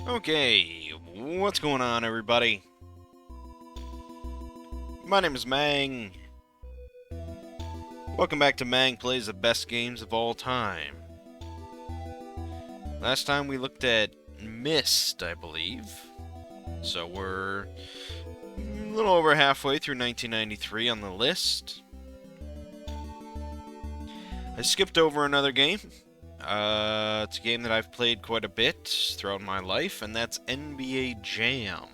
Okay, what's going on, everybody? My name is Mangg. Welcome back to Mangg Plays the Best Games of All Time. Last time we looked at Myst, I believe. So we're a little over halfway through 1993 on the list. I skipped over another game. It's a game that I've played quite a bit throughout my life, and that's NBA Jam.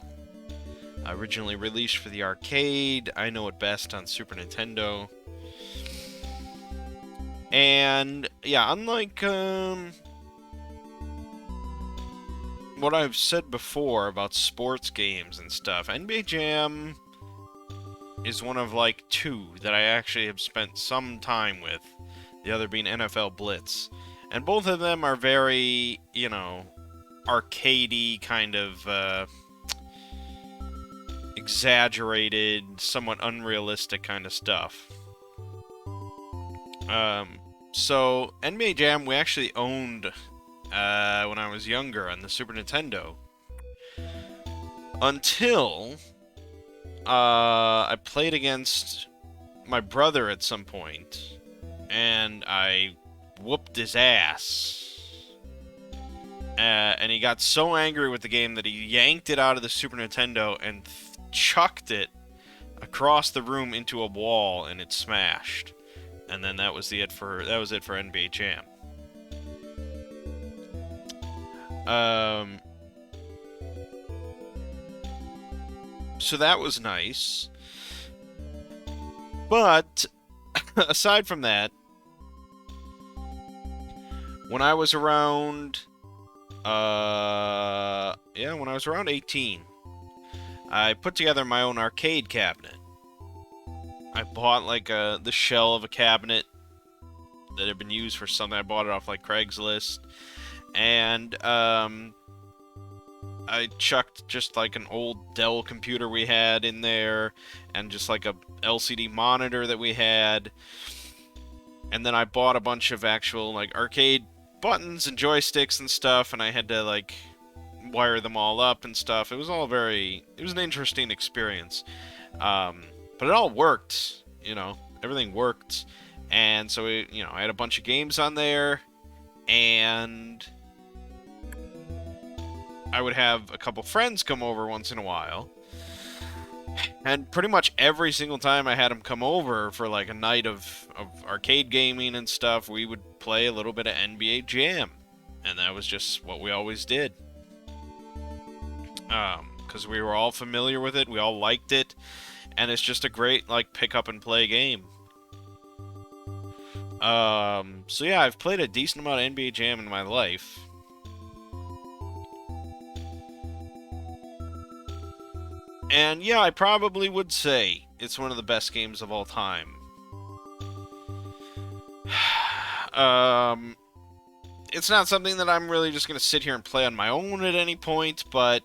Originally released for the arcade, I know it best on Super Nintendo. And yeah, unlike what I've said before about sports games and stuff, NBA Jam is one of like two that I actually have spent some time with, the other being NFL Blitz. And both of them are very, arcadey kind of exaggerated, somewhat unrealistic kind of stuff. So NBA Jam we actually owned when I was younger on the Super Nintendo. Until I played against my brother at some point, and I whooped his ass. And he got so angry with the game that he yanked it out of the Super Nintendo and chucked it across the room into a wall, and it smashed. And then that was it for NBA Jam. So that was nice. But aside from that, when I was around when I was around 18, I put together my own arcade cabinet. I bought like the shell of a cabinet that had been used for something. I bought it off like Craigslist, and I chucked just like an old Dell computer we had in there, and just like a LCD monitor that we had, and then I bought a bunch of actual like arcade buttons and joysticks and stuff, and I had to like wire them all up and stuff. It was an interesting experience. But it all worked, everything worked. And so, I had a bunch of games on there, and I would have a couple friends come over once in a while. And pretty much every single time I had them come over for like a night of arcade gaming and stuff, we would play a little bit of NBA Jam. And that was just what we always did. Because we were all familiar with it, we all liked it, and it's just a great like pick up and play game. So yeah, I've played a decent amount of NBA Jam in my life. And yeah, I probably would say it's one of the best games of all time. It's not something that I'm really just going to sit here and play on my own at any point, but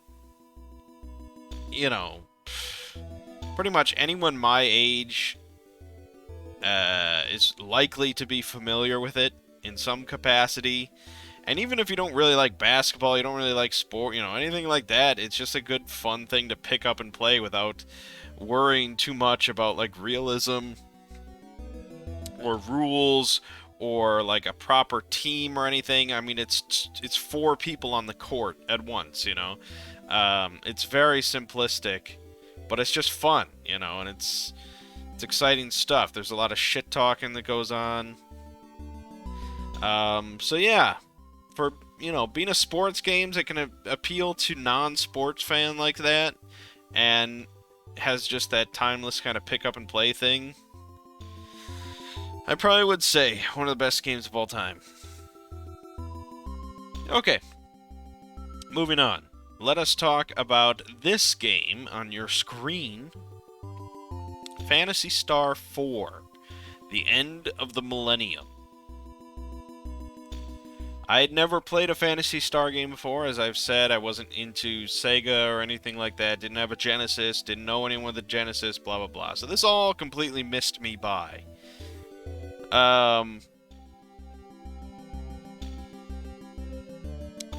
pretty much anyone my age is likely to be familiar with it in some capacity. And even if you don't really like basketball, you don't really like sport, anything like that, it's just a good, fun thing to pick up and play without worrying too much about, like, realism or rules or, like, a proper team or anything. I mean, it's 4 people on the court at once, It's very simplistic, but it's just fun, and it's exciting stuff. There's a lot of shit talking that goes on. So yeah, for being a sports games, it can appeal to non-sports fan like that, and has just that timeless kind of pick up and play thing. I probably would say one of the best games of all time. Okay, moving on. Let us talk about this game on your screen. Phantasy Star 4, The End of the Millennium. I had never played a Phantasy Star game before. As I've said, I wasn't into Sega or anything like that. Didn't have a Genesis. Didn't know anyone with a Genesis, blah, blah, blah. So this all completely missed me by.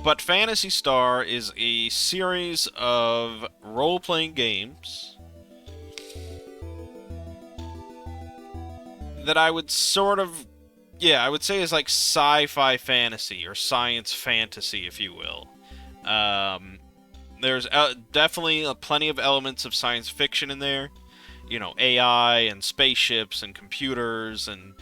But Phantasy Star is a series of role-playing games that I would sort of, yeah, I would say is like sci-fi fantasy or science fantasy, if you will. There's definitely plenty of elements of science fiction in there. You know, AI and spaceships and computers and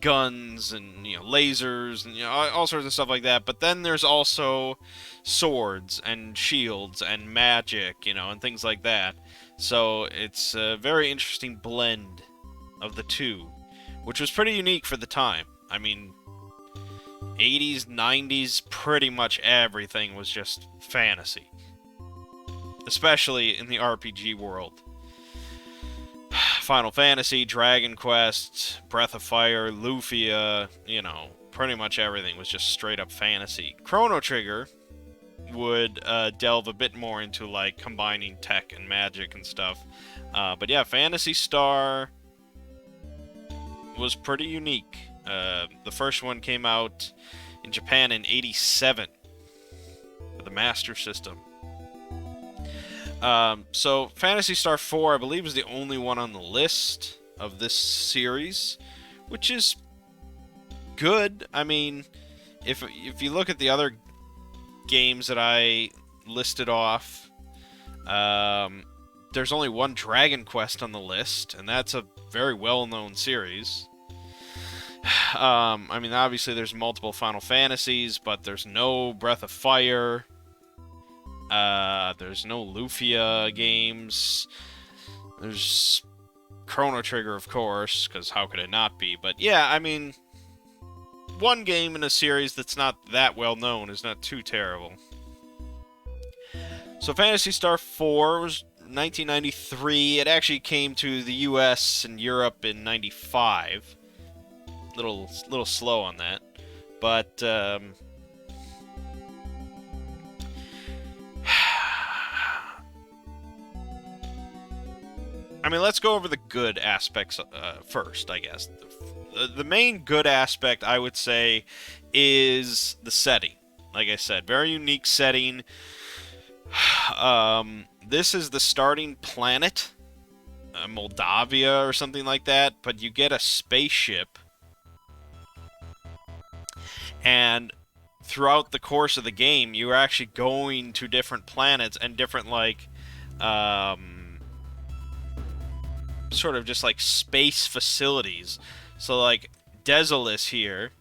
guns and, you know, lasers and, you know, all sorts of stuff like that. But then there's also swords and shields and magic, you know, and things like that. So it's a very interesting blend of the two, which was pretty unique for the time. I mean, 80s, 90s, pretty much everything was just fantasy. Especially in the RPG world. Final Fantasy, Dragon Quest, Breath of Fire, Lufia, you know, pretty much everything was just straight up fantasy. Chrono Trigger would delve a bit more into, like, combining tech and magic and stuff. But yeah, Phantasy Star was pretty unique. The first one came out in Japan in '87 for the Master System. So Phantasy Star 4, I believe, is the only one on the list of this series, which is good. I mean, if you look at the other games that I listed off, there's only one Dragon Quest on the list, and that's a very well-known series. I mean, obviously there's multiple Final Fantasies, but there's no Breath of Fire. There's no Lufia games. There's Chrono Trigger, of course, because how could it not be? But yeah, I mean, one game in a series that's not that well known is not too terrible. So Phantasy Star 4 was 1993. It actually came to the US and Europe in 95. Little slow on that. But I mean, let's go over the good aspects first, I guess. The main good aspect, I would say, is the setting. Like I said, very unique setting. This is the starting planet, Moldavia or something like that, but you get a spaceship. And throughout the course of the game, you're actually going to different planets and different, like, sort of just like space facilities. So like Desolus here.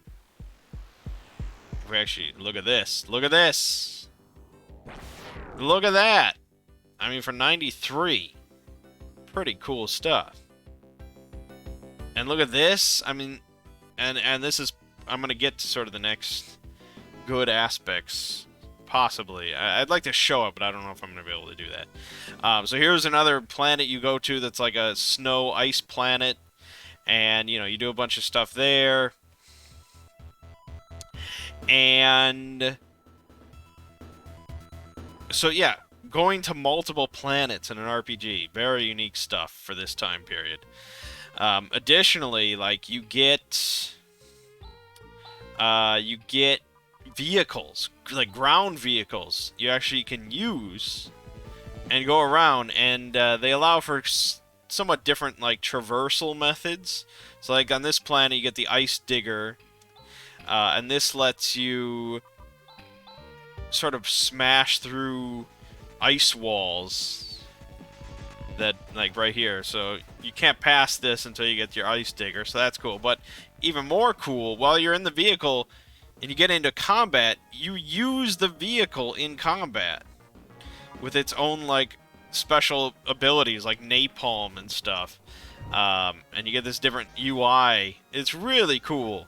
We actually look at this. Look at this. Look at that. I mean, for 93, pretty cool stuff. And look at this. I mean, and this is, I'm gonna get to sort of the next good aspects. Possibly. I'd like to show it, but I don't know if I'm going to be able to do that. So here's another planet you go to that's like a snow ice planet. And, you know, you do a bunch of stuff there. And so, yeah, going to multiple planets in an RPG. Very unique stuff for this time period. Additionally, like, you get vehicles, like ground vehicles, you actually can use and go around, and they allow for somewhat different, like, traversal methods. So, like, on this planet, you get the ice digger, and this lets you sort of smash through ice walls that, like, right here. So you can't pass this until you get your ice digger, so that's cool. But even more cool, while you're in the vehicle and you get into combat, you use the vehicle in combat with its own, like, special abilities, like napalm and stuff. And you get this different UI. It's really cool.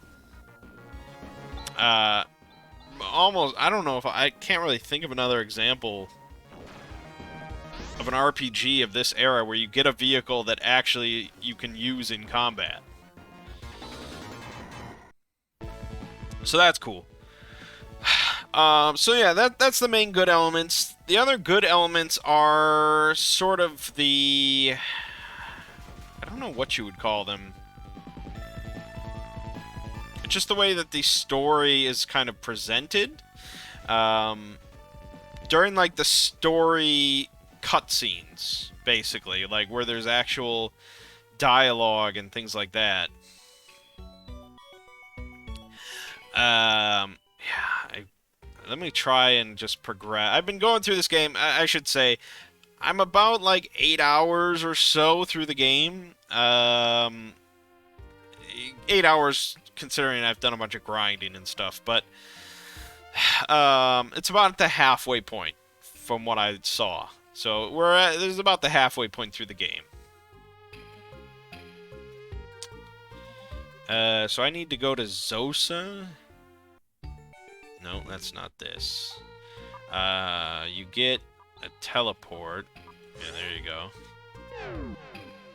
Almost, I don't know if I can't really think of another example of an RPG of this era where you get a vehicle that actually you can use in combat. So that's cool. So yeah, that's the main good elements. The other good elements are sort of the, I don't know what you would call them. It's just the way that the story is kind of presented. Um, during like the story cutscenes, basically, like where there's actual dialogue and things like that. Yeah, let me try and just progress. I've been going through this game. I should say I'm about like 8 hours or so through the game. 8 hours considering I've done a bunch of grinding and stuff, but it's about the halfway point from what I saw. So there's about the halfway point through the game. So I need to go to Zosa. No, that's not this. You get a teleport. Yeah, there you go.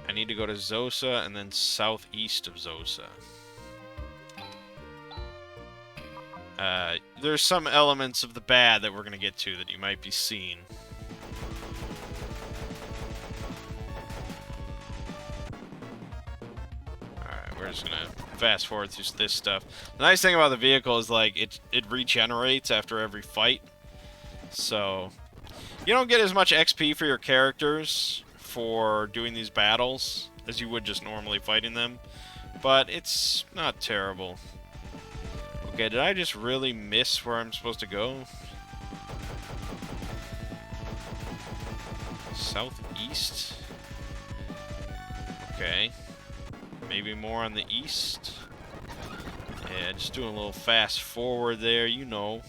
I need to go to Zosa and then southeast of Zosa. There's some elements of the bad that we're going to get to that you might be seeing. Alright, we're just going to fast forward through this stuff. The nice thing about the vehicle is, like, it regenerates after every fight. So, you don't get as much XP for your characters for doing these battles as you would just normally fighting them. But it's not terrible. Okay, did I just really miss where I'm supposed to go? Southeast? Okay. Maybe more on the east? Yeah, just doing a little fast forward there, you know.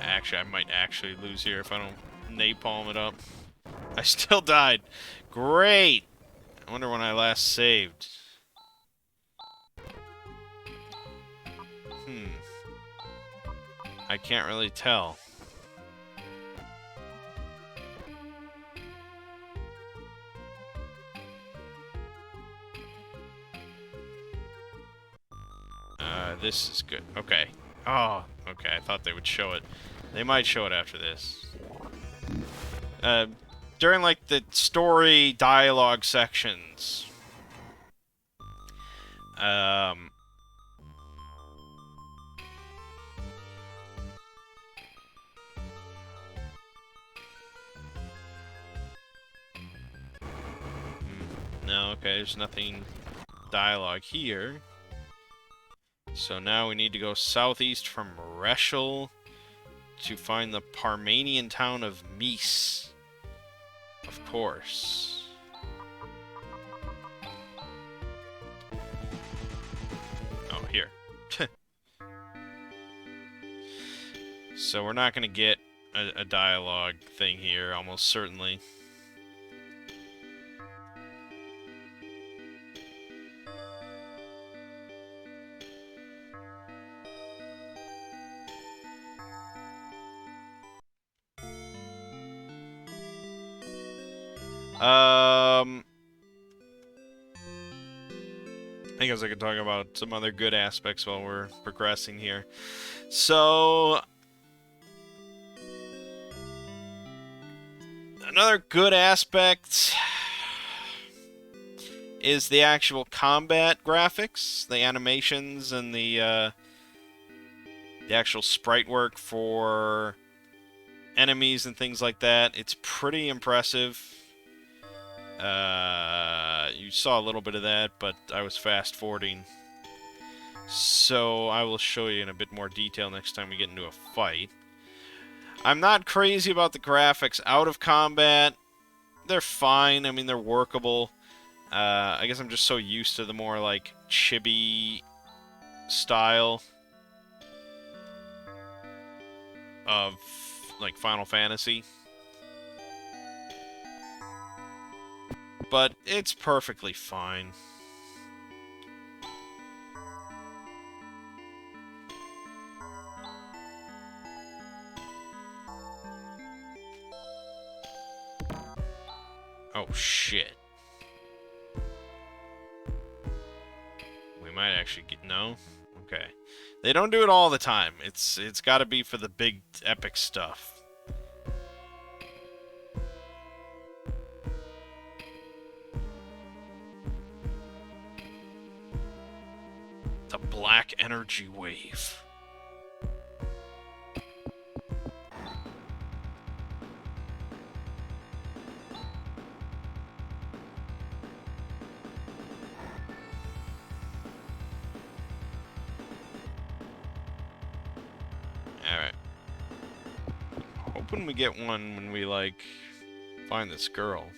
Actually, I might actually lose here if I don't napalm it up. I still died. Great! I wonder when I last saved. I can't really tell. This is good. Okay. Oh, okay. I thought they would show it. They might show it after this. During, like, the story dialogue sections. No, okay, there's nothing dialogue here. So now we need to go southeast from Reschel to find the Parmanian town of Mies. Of course. Oh, here. So we're not going to get a dialogue thing here, almost certainly. I guess I could talk about some other good aspects while we're progressing here. So, another good aspect is the actual combat graphics, the animations, and the actual sprite work for enemies and things like that. It's pretty impressive. You saw a little bit of that, but I was fast forwarding. So I will show you in a bit more detail next time we get into a fight. I'm not crazy about the graphics out of combat. They're fine. I mean, they're workable. I guess I'm just so used to the more, like, chibi style of, like, Final Fantasy. But it's perfectly fine. Oh, shit. We might actually get... No? Okay. They don't do it all the time. It's got to be for the big, epic stuff. The Black Energy Wave. Alright. Hoping we get one when we, like, find this girl.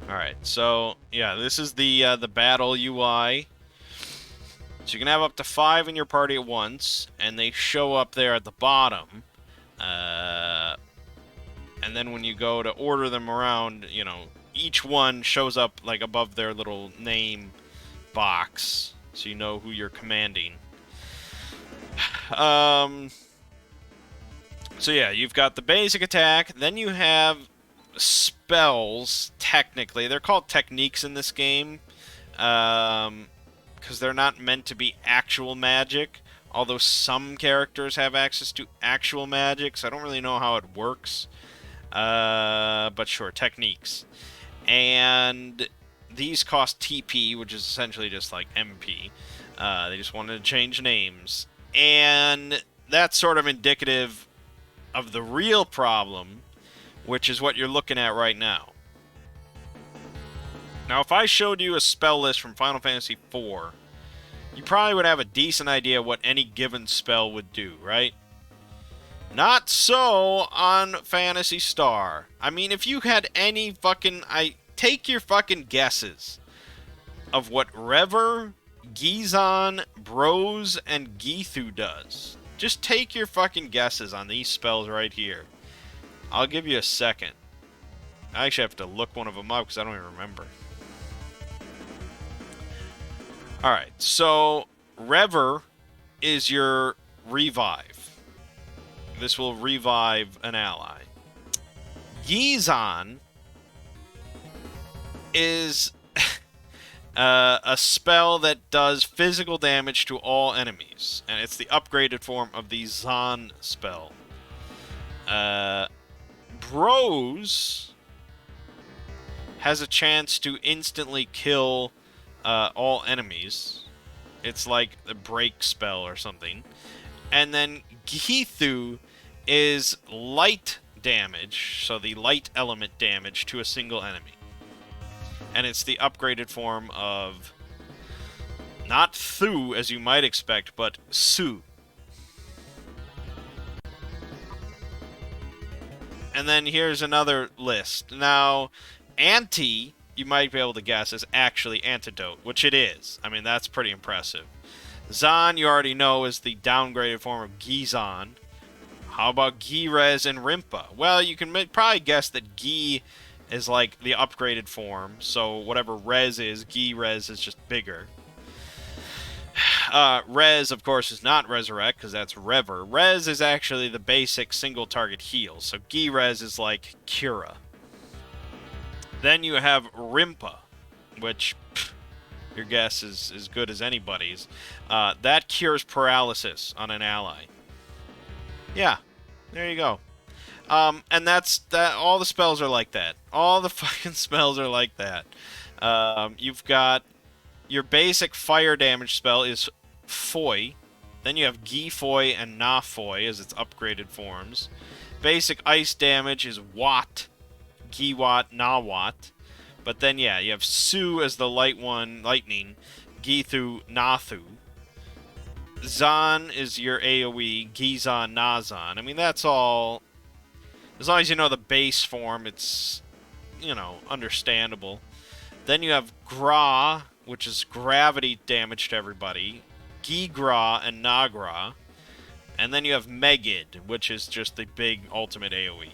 Alright, so, yeah, this is the battle UI. So you can have up to 5 in your party at once, and they show up there at the bottom. And then when you go to order them around, you know, each one shows up, like, above their little name box, so you know who you're commanding. So yeah, you've got the basic attack, then you have spells, technically. They're called techniques in this game, because they're not meant to be actual magic, although some characters have access to actual magic, so I don't really know how it works. But sure, techniques. And these cost TP, which is essentially just like MP. They just wanted to change names. And that's sort of indicative of the real problem, which is what you're looking at right now. Now, if I showed you a spell list from Final Fantasy IV, you probably would have a decent idea what any given spell would do, right? Not so on Phantasy Star. I mean, if you had any fucking... take your fucking guesses of what Rever, Gizon, Bros, and Githu does. Just take your fucking guesses on these spells right here. I'll give you a second. I actually have to look one of them up because I don't even remember. Alright, so Rever is your revive. This will revive an ally. Gizon is a spell that does physical damage to all enemies, and it's the upgraded form of the Zon spell. Bros has a chance to instantly kill all enemies. It's like a break spell or something. And then Githu is light damage, so the light element damage to a single enemy. And it's the upgraded form of not Thu, as you might expect, but Su. And then here's another list. Now, Anti, you might be able to guess, is actually Antidote, which it is. I mean, that's pretty impressive. Zon, you already know, is the downgraded form of Gizon. How about Gi-Rez and Rimpa? Well, you can probably guess that Gi is like the upgraded form, so whatever Rez is, Gi-Rez is just bigger. Rez, of course, is not Resurrect, because that's Rever. Rez is actually the basic single-target heal, so Gi-Rez is like Cura. Then you have Rimpa, which, your guess is as good as anybody's. That cures paralysis on an ally. Yeah, there you go. And that's that. All the spells are like that. All the fucking spells are like that. You've got your basic fire damage spell is Foy. Then you have Gi Foy and Na Foy as its upgraded forms. Basic ice damage is Wat, Gi Wat, Na Wat. But then yeah, you have Su as the light one, lightning. Githu, Nathu. Zon is your AoE. Gizon, Nazon. I mean, that's all. As long as you know the base form, it's, you know, understandable. Then you have Gra, which is gravity damage to everybody. Gigra and Nagra. And then you have Megid, which is just the big ultimate AoE.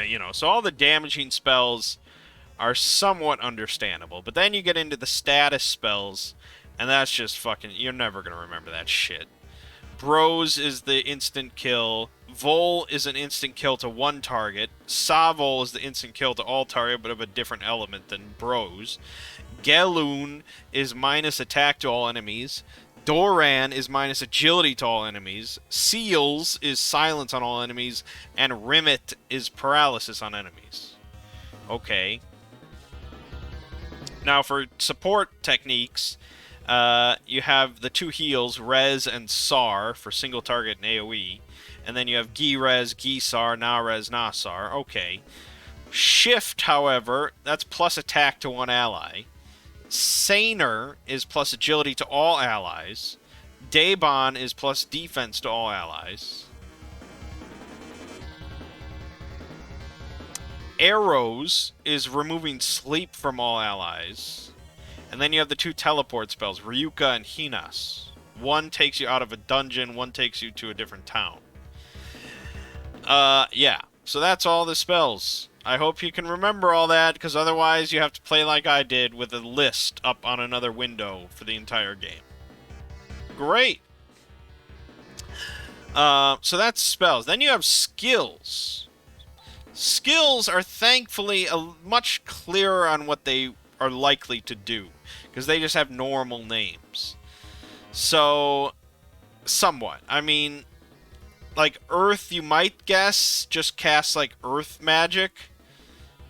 You know, so all the damaging spells are somewhat understandable. But then you get into the status spells, and that's just fucking... You're never going to remember that shit. Bros is the instant kill. Vol is an instant kill to one target. Savol is the instant kill to all target, but of a different element than Bros. Galoon is minus attack to all enemies. Doran is minus agility to all enemies. Seals is silence on all enemies. And Rimmet is paralysis on enemies. Okay. Now for support techniques, you have the 2 heals, Res and Sar, for single target and AoE. And then you have Gi-Res, Gi-Sar, Na-Res, Na-Sar. Okay. Shift, however, that's plus attack to one ally. Saner is plus agility to all allies. Daebon is plus defense to all allies. Arrows is removing sleep from all allies. And then you have the 2 teleport spells, Ryuka and Hinas. One takes you out of a dungeon, one takes you to a different town. Yeah. So that's all the spells. I hope you can remember all that, because otherwise you have to play like I did with a list up on another window for the entire game. Great! So that's spells. Then you have skills. Skills are thankfully much clearer on what they are likely to do, because they just have normal names. So, somewhat. I mean, like Earth, you might guess, just casts like Earth magic,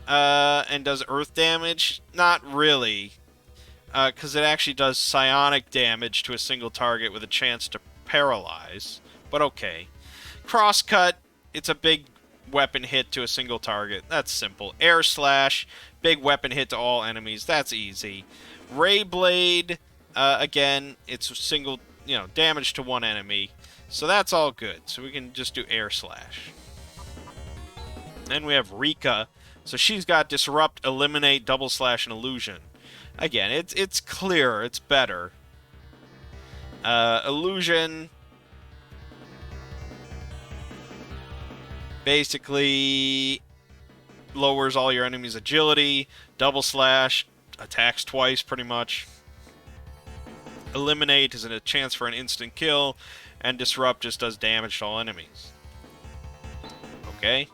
and does Earth damage. Not really, because it actually does psionic damage to a single target with a chance to paralyze. But okay. Crosscut, it's a big weapon hit to a single target. That's simple. Air Slash, big weapon hit to all enemies. That's easy. Ray Blade, again, it's single, damage to one enemy. So that's all good. So we can just do Air Slash. Then we have Rika. So she's got Disrupt, Eliminate, Double Slash, and Illusion. Again, it's clearer. It's better. Illusion basically lowers all your enemies' agility. Double Slash attacks twice, pretty much. Eliminate is a chance for an instant kill. And Disrupt just does damage to all enemies. Okay.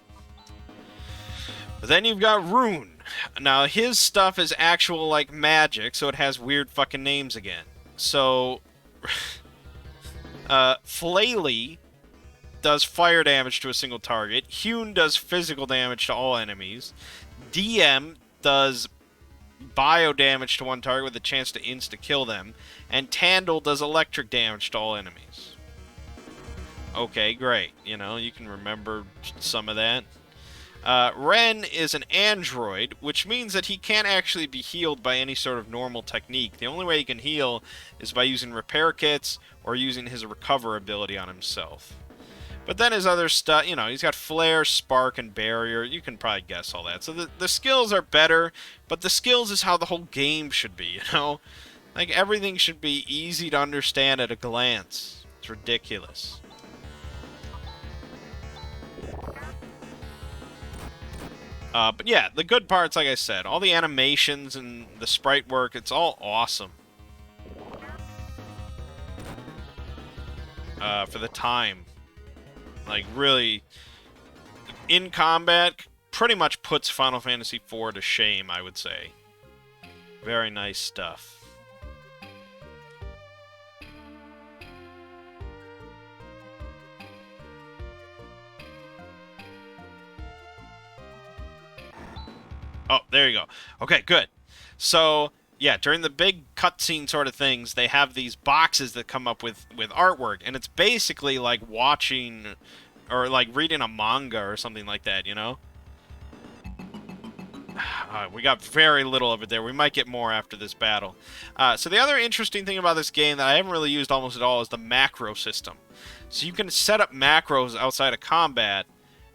But then you've got Rune. Now, his stuff is actual, like, magic, so it has weird fucking names again. So, Flaily does fire damage to a single target. Hune does physical damage to all enemies. DM does bio damage to one target with a chance to insta-kill them. And Tandle does electric damage to all enemies. Okay, great. You can remember some of that. Ren is an android, which means that he can't actually be healed by any sort of normal technique. The only way he can heal is by using repair kits or using his recover ability on himself. But then his other stuff, he's got Flare, Spark, and Barrier. You can probably guess all that. So the skills are better, but the skills is how the whole game should be, Like, everything should be easy to understand at a glance. It's ridiculous. But yeah, the good parts, like I said, all the animations and the sprite work, it's all awesome. For the time. Like, really, in combat, pretty much puts Final Fantasy IV to shame, I would say. Very nice stuff. Oh, there you go. Okay, good. So, yeah, during the big cutscene sort of things, they have these boxes that come up with artwork, and it's basically like watching, or like reading a manga or something like that, We got very little of it there. We might get more after this battle. So the other interesting thing about this game that I haven't really used almost at all is the macro system. So you can set up macros outside of combat,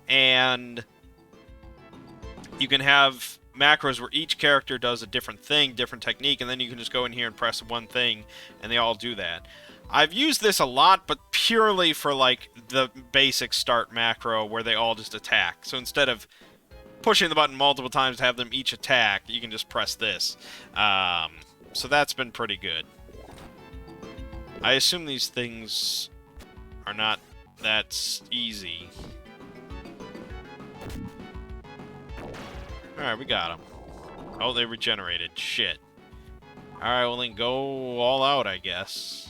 and you can have macros where each character does a different thing, different technique, and then you can just go in here and press one thing, and they all do that. I've used this a lot, but purely for, like, the basic start macro where they all just attack. So instead of pushing the button multiple times to have them each attack, you can just press this. So that's been pretty good. I assume these things are not that easy. Alright, we got them. Oh, they regenerated. Shit. Alright, well then go all out, I guess.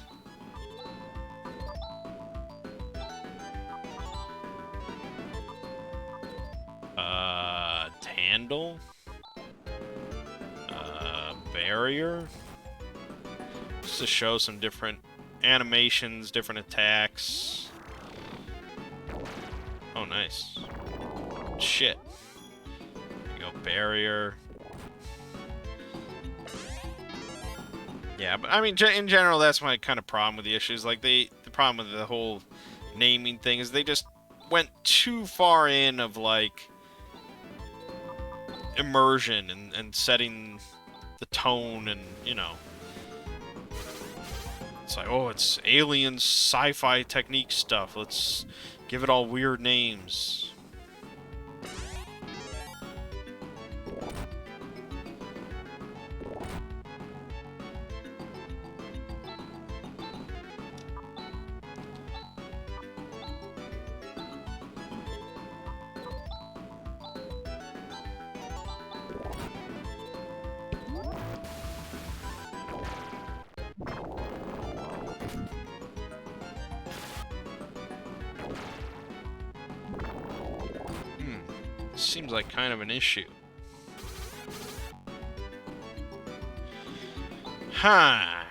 Handle? Barrier? Just to show some different animations, different attacks. Oh, nice. Shit. There you go, barrier. Yeah, but I mean, in general, that's my kind of problem with the issues. Like, the problem with the whole naming thing is they just went too far in of, like, immersion and setting the tone and, you know. It's like, oh, it's alien sci-fi technique stuff. Let's give it all weird names. Seems like kind of an issue. Huh.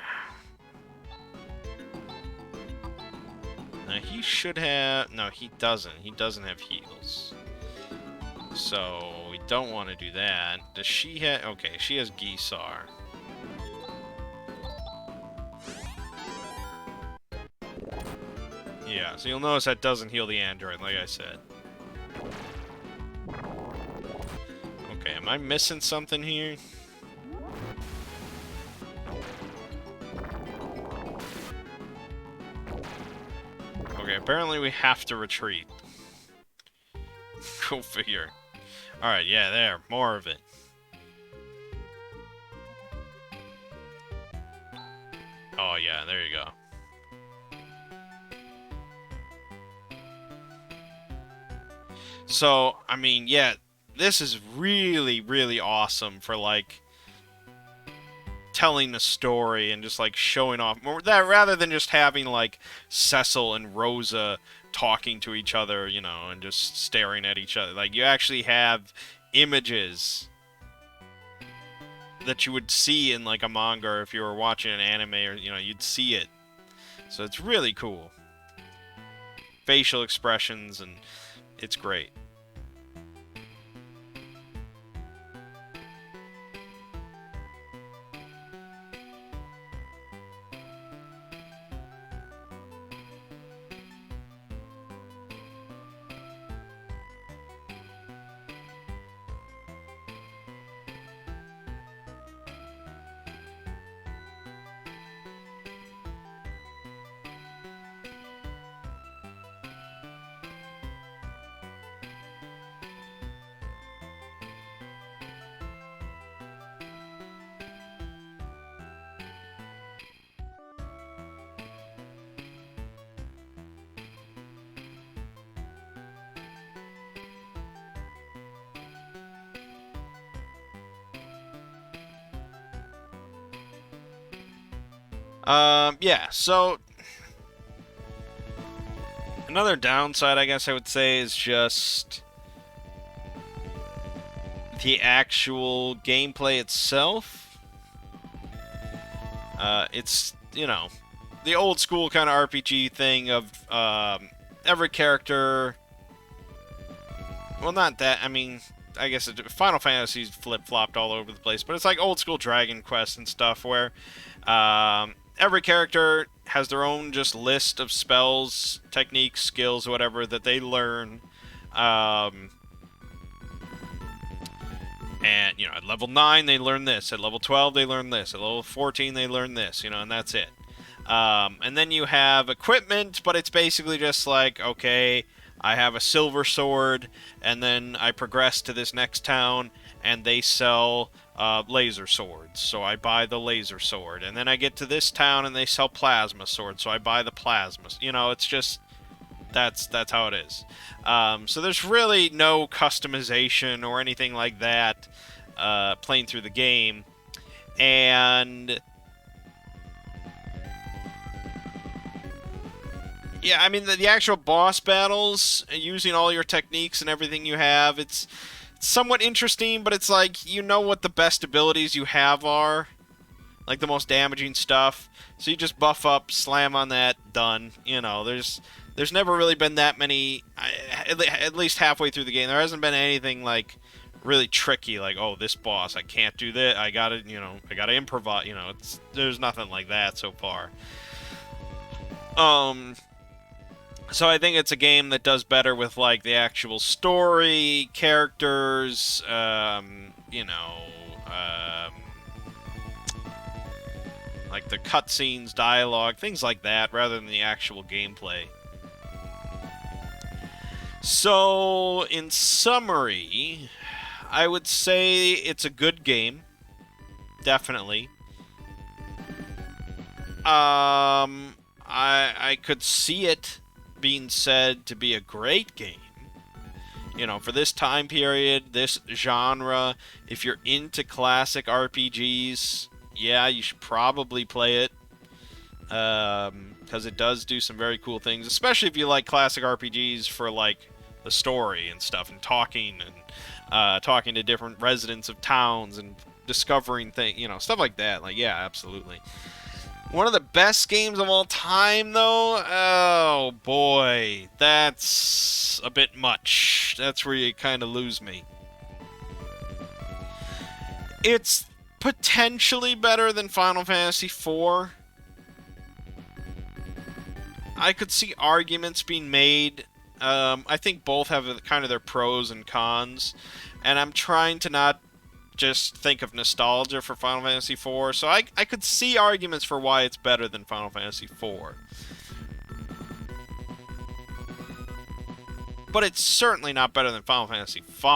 Now he should have... No, he doesn't. He doesn't have heals. So, we don't want to do that. Does she have... Okay, she has Gisar. Yeah, so you'll notice that doesn't heal the android, like I said. Okay, am I missing something here? Okay, apparently we have to retreat. Go figure. Alright, yeah, there. More of it. Oh, yeah, there you go. So, I mean, yeah, this is really, really awesome for, like, telling a story and just, like, showing off more that rather than just having, like, Cecil and Rosa talking to each other, you know, and just staring at each other. Like, you actually have images that you would see in, like, a manga, or if you were watching an anime, or, you know, you'd see it. So it's really cool. Facial expressions, and it's great. Yeah, so another downside, I guess I would say, is just the actual gameplay itself. It's, you know, the old school kind of RPG thing of every character. Well, not that. I mean, I guess Final Fantasy's flip-flopped all over the place, but it's like old school Dragon Quest and stuff where every character has their own just list of spells, techniques, skills, whatever that they learn. And, you know, at level 9 they learn this, at level 12 they learn this, at level 14 they learn this, you know, and that's it. And then you have equipment, but it's basically just like, okay, I have a silver sword, and then I progress to this next town, and they sell laser swords, so I buy the laser sword. And then I get to this town, and they sell plasma swords, so I buy the plasma. You know, it's just, that's how it is. So there's really no customization or anything like that playing through the game. And Yeah, I mean the actual boss battles, using all your techniques and everything you have, it's somewhat interesting, but it's like you know what the best abilities you have are, like the most damaging stuff. So you just buff up, slam on that, done. You know, there's never really been that many. At least halfway through the game, there hasn't been anything like really tricky. Like, oh, this boss, I can't do that. I gotta improvise. There's nothing like that so far. Um, so I think it's a game that does better with like the actual story, characters, like the cutscenes, dialogue, things like that, rather than the actual gameplay. So, in summary, I would say it's a good game, definitely. I could see it being said to be a great game. For this time period, this genre, if you're into classic RPGs, yeah, you should probably play it. Because it does do some very cool things, especially if you like classic RPGs for like the story and stuff, and talking to different residents of towns and discovering things, stuff like that. Like, yeah, absolutely. One of the best games of all time, though? Oh, boy. That's a bit much. That's where you kind of lose me. It's potentially better than Final Fantasy IV. I could see arguments being made. I think both have kind of their pros and cons. And I'm trying to not just think of nostalgia for Final Fantasy IV, so I could see arguments for why it's better than Final Fantasy IV. But it's certainly not better than Final Fantasy V,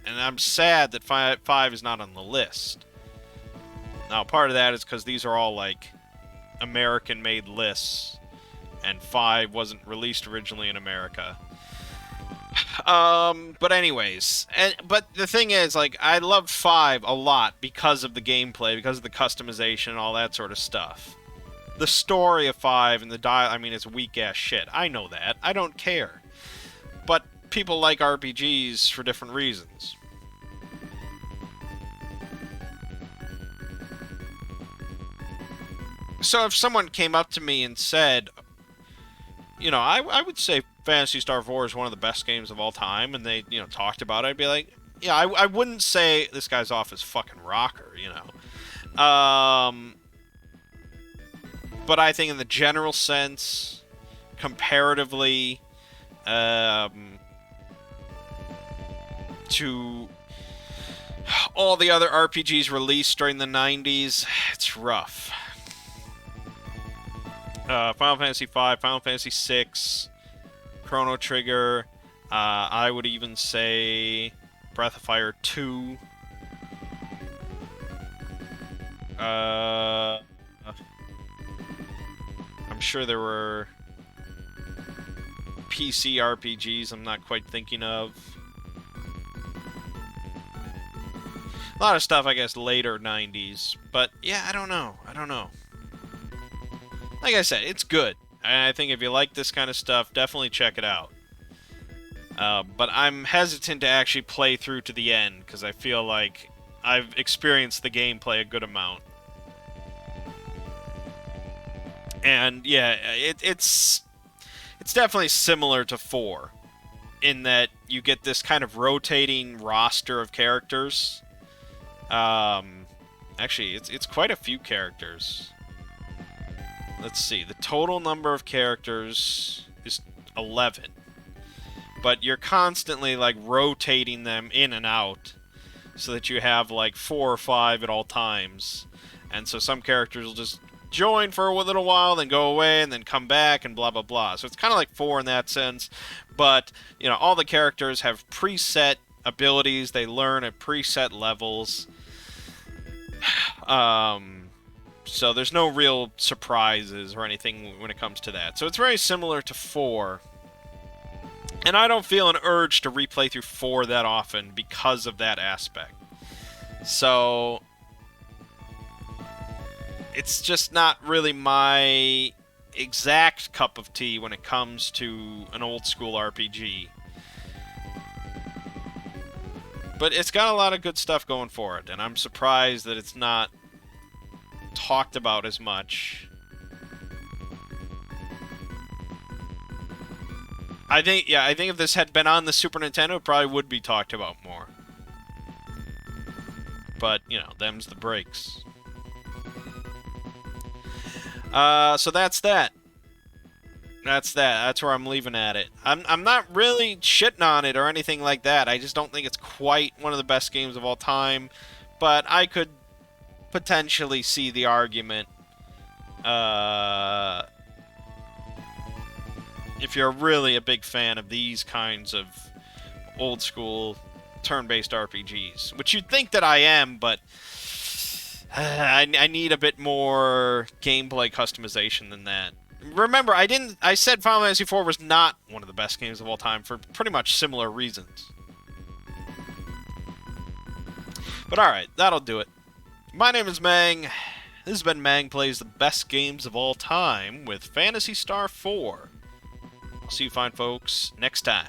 and I'm sad that 5 is not on the list. Now, part of that is because these are all, like, American-made lists, and 5 wasn't released originally in America. But anyways, but the thing is, like, I love 5 a lot because of the gameplay, because of the customization and all that sort of stuff. The story of 5 and I mean, it's weak-ass shit. I know that. I don't care. But people like RPGs for different reasons. So if someone came up to me and said, I would say Phantasy Star 4 is one of the best games of all time, and they, talked about it, I'd be like, yeah, I wouldn't say this guy's off his fucking rocker, But I think in the general sense, comparatively, to all the other RPGs released during the 90s, it's rough. Final Fantasy V, Final Fantasy VI, Chrono Trigger, I would even say Breath of Fire 2. I'm sure there were PC RPGs I'm not quite thinking of. A lot of stuff, I guess, later 90s. But, yeah, I don't know. Like I said, it's good. And I think if you like this kind of stuff, definitely check it out. But I'm hesitant to actually play through to the end, because I feel like I've experienced the gameplay a good amount. And, yeah, it's definitely similar to 4, in that you get this kind of rotating roster of characters. Actually, it's quite a few characters. Let's see, the total number of characters is 11. But you're constantly, like, rotating them in and out, so that you have, like, 4 or 5 at all times. And so some characters will just join for a little while, then go away, and then come back, and blah, blah, blah. So it's kind of like 4 in that sense. But, all the characters have preset abilities. They learn at preset levels. So there's no real surprises or anything when it comes to that. So it's very similar to 4. And I don't feel an urge to replay through 4 that often because of that aspect. So it's just not really my... exact cup of tea when it comes to an old school RPG. But it's got a lot of good stuff going for it, and I'm surprised that it's not talked about as much. I think if this had been on the Super Nintendo, it probably would be talked about more. But, you know, them's the breaks. So that's that. That's where I'm leaving at it. I'm not really shitting on it or anything like that. I just don't think it's quite one of the best games of all time. But I could potentially see the argument. If you're really a big fan of these kinds of old school turn-based RPGs, which you'd think that I am, but I need a bit more gameplay customization than that. Remember, I said Final Fantasy IV was not one of the best games of all time for pretty much similar reasons. But alright, that'll do it. My name is Mangg. This has been Mangg Plays the Best Games of All Time with Phantasy Star 4. I'll see you fine folks next time.